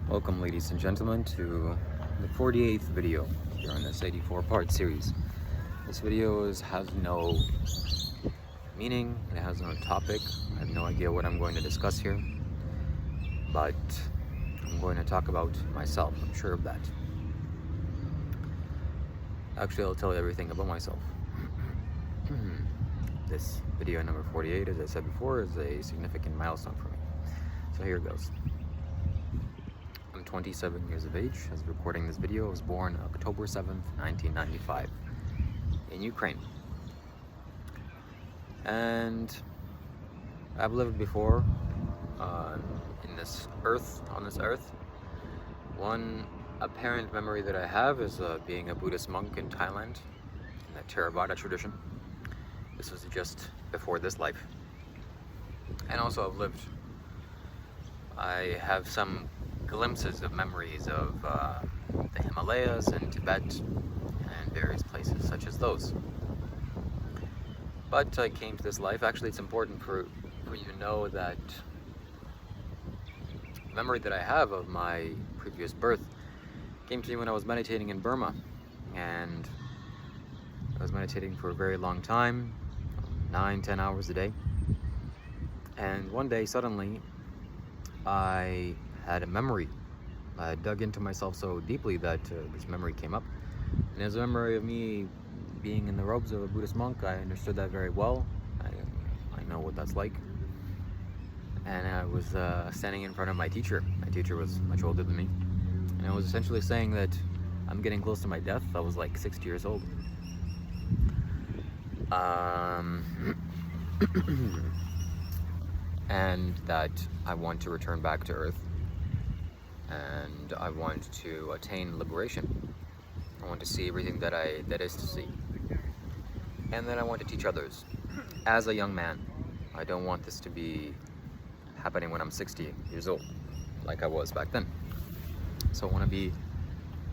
Welcome, ladies and gentlemen, to the 48th video here on this 84-part series. This video has no meaning, it has no topic. I have no idea what I'm going to discuss here, but I'm going to talk about myself. I'm sure of that. Actually, I'll tell you everything about myself. This video number 48, as I said before, is a significant milestone for me. So here goes. I'm 27 years of age. As of recording this video, I was born October 7th, 1995 in Ukraine. And I've lived before on this earth. One apparent memory that I have is being a Buddhist monk in Thailand, in the Theravada tradition. This was just before this life. And also I have some glimpses of memories of the Himalayas and Tibet and various places such as those. But I came to this life. Actually, it's important for you to know that the memory that I have of my previous birth came to me when I was meditating in Burma. And I was meditating for a very long time, 9-10 hours a day. And one day, suddenly, I had a memory. I dug into myself so deeply that this memory came up. And as a memory of me being in the robes of a Buddhist monk, I understood that very well. I know what that's like. And I was standing in front of my teacher. My teacher was much older than me. And I was essentially saying that I'm getting close to my death. I was like 60 years old. And that I want to return back to Earth. And I want to attain liberation. I want to see everything that is to see. And then I want to teach others. As a young man, I don't want this to be happening when I'm 60 years old, like I was back then. So I want to be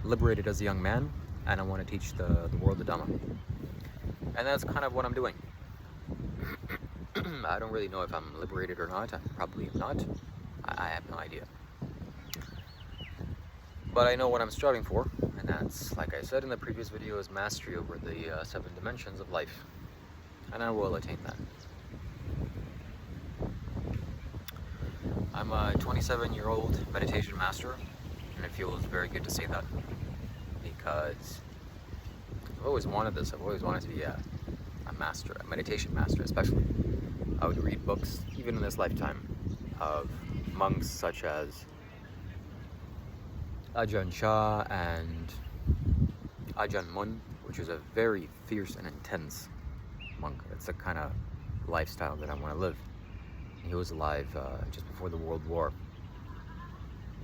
liberated as a young man, and I want to teach the world the Dhamma. And that's kind of what I'm doing. I don't really know if I'm liberated or not. I probably am not. I have no idea. But I know what I'm striving for, and that's, like I said in the previous video, is mastery over the 7 dimensions of life. And I will attain that. I'm a 27-year-old meditation master, and it feels very good to say that, because I've always wanted this. I've always wanted to be a master, a meditation master especially. I would read books, even in this lifetime, of monks such as Ajahn Chah and Ajahn Mun, which is a very fierce and intense monk. That's the kind of lifestyle that I want to live. He was alive just before the World War,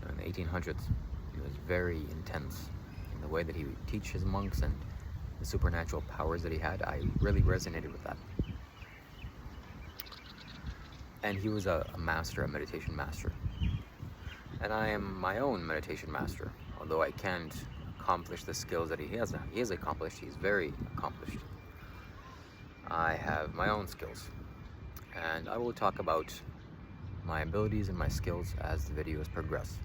in the 1800s. He was very intense in the way that he would teach his monks and the supernatural powers that he had. I really resonated with that. And he was a master, a meditation master. And I am my own meditation master, although I can't accomplish the skills that he has now. He is accomplished, he's very accomplished. I have my own skills, and I will talk about my abilities and my skills as the videos progress.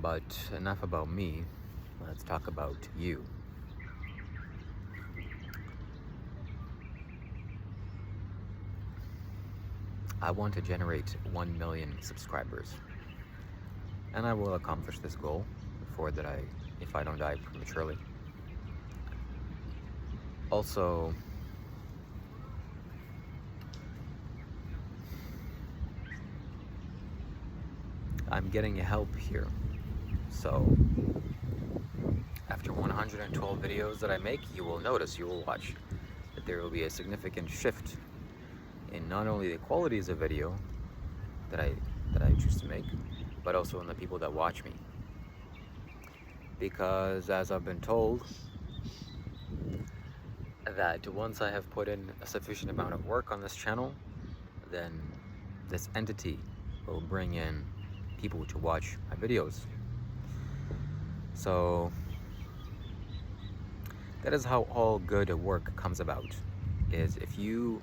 But enough about me, let's talk about you. I want to generate 1 million subscribers, and I will accomplish this goal if I don't die prematurely. Also, I'm getting help here. So, after 112 videos that I make, you will watch, that there will be a significant shift in not only the qualities of video that I choose to make, but also in the people that watch me. Because as I've been told, that once I have put in a sufficient amount of work on this channel, then this entity will bring in people to watch my videos. So that is how all good work comes about, is if you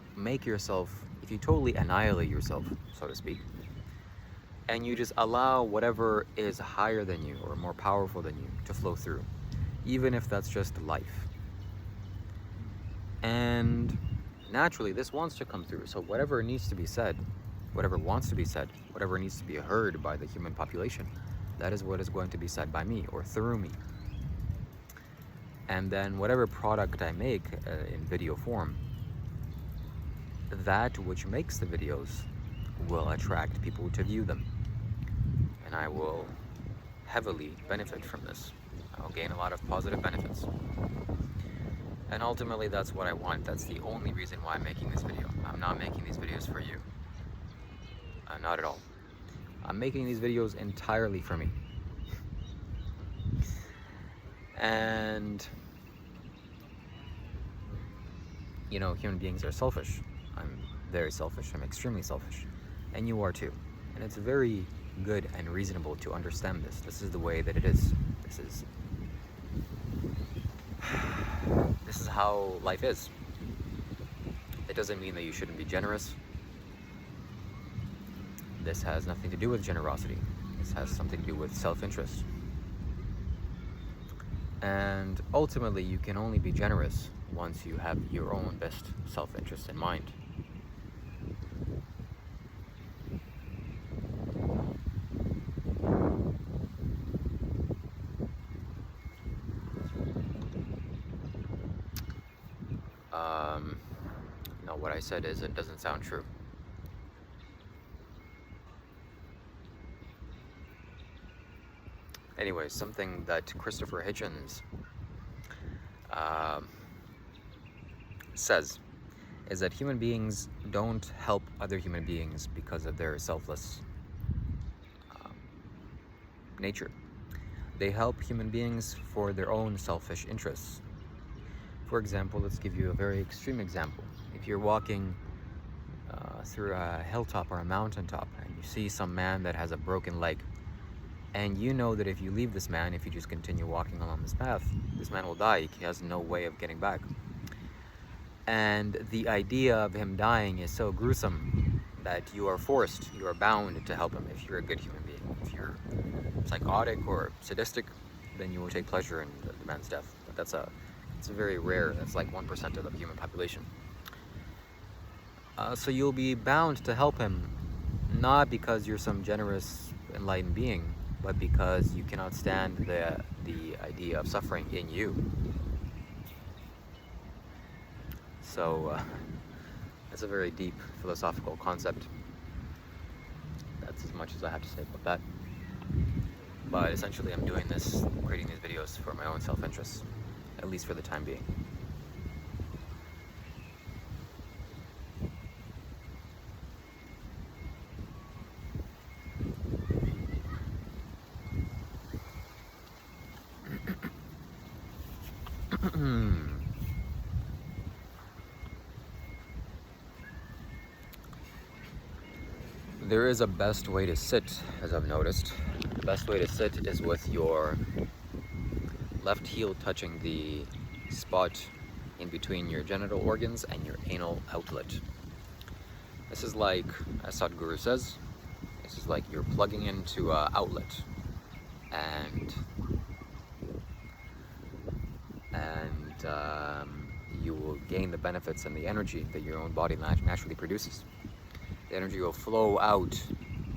totally annihilate yourself, so to speak, and you just allow whatever is higher than you or more powerful than you to flow through, even if that's just life. And naturally, this wants to come through. So whatever needs to be said, whatever wants to be said, whatever needs to be heard by the human population, that is what is going to be said by me or through me. And then whatever product I make in video form, that which makes the videos will attract people to view them. And I will heavily benefit from this. I'll gain a lot of positive benefits. And ultimately, that's what I want. That's the only reason why I'm making this video. I'm not making these videos for you. Not at all. I'm making these videos entirely for me. And, you know, human beings are selfish. I'm very selfish. I'm extremely selfish. And you are too. And it's very good and reasonable to understand this. This is the way that it is. This is how life is. It doesn't mean that you shouldn't be generous. This has nothing to do with generosity. This has something to do with self-interest. And ultimately, you can only be generous once you have your own best self-interest in mind. No, what I said is, it doesn't sound true. Anyways, something that Christopher Hitchens says is that human beings don't help other human beings because of their selfless nature. They help human beings for their own selfish interests. For example, let's give you a very extreme example. If you're walking through a hilltop or a mountaintop and you see some man that has a broken leg, and you know that if you leave this man, if you just continue walking along this path, this man will die. He has no way of getting back. And the idea of him dying is so gruesome that you are bound to help him if you're a good human being. If you're psychotic or sadistic, then you will take pleasure in the man's death. But it's very rare. That's like 1% of the human population. So you'll be bound to help him, not because you're some generous, enlightened being, but because you cannot stand the idea of suffering in you. So it's a very deep philosophical concept. That's as much as I have to say about that. But essentially, I'm doing this, creating these videos for my own self-interest, at least for the time being. There is a best way to sit, as I've noticed. The best way to sit is with your left heel touching the spot in between your genital organs and your anal outlet. This is like, as Sadhguru says, this is like you're plugging into an outlet, and you will gain the benefits and the energy that your own body naturally produces. The energy will flow out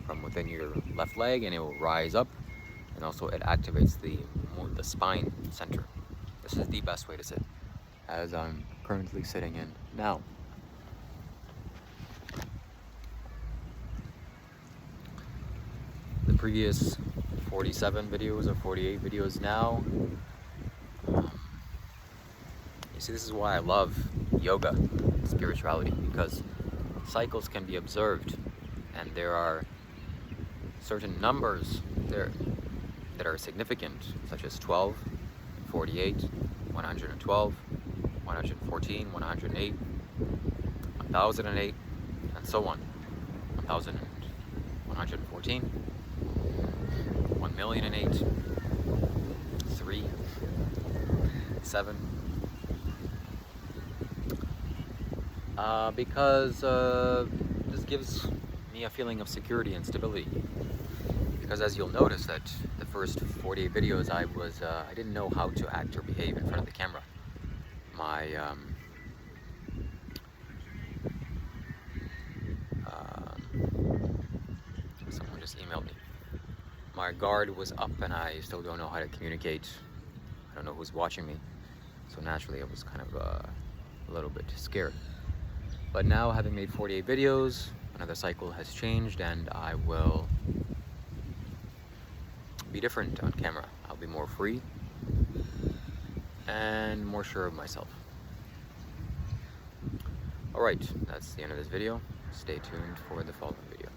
from within your left leg, and it will rise up, and also it activates the spine center. This is the best way to sit, as I'm currently sitting in now. The previous 47 videos or 48 videos now, you see, this is why I love yoga, spirituality, because cycles can be observed, and there are certain numbers there that are significant, such as 12, 48, 112, 114, 108, 1008, and so on. 1114, 1,000,008, 3, 7. Because this gives me a feeling of security and stability. Because as you'll notice that the first 48 videos I didn't know how to act or behave in front of the camera. My someone just emailed me. My guard was up and I still don't know how to communicate. I don't know who's watching me. So naturally I was kind of a little bit scared. But now, having made 48 videos, another cycle has changed and I will be different on camera. I'll be more free and more sure of myself. Alright, that's the end of this video. Stay tuned for the following video.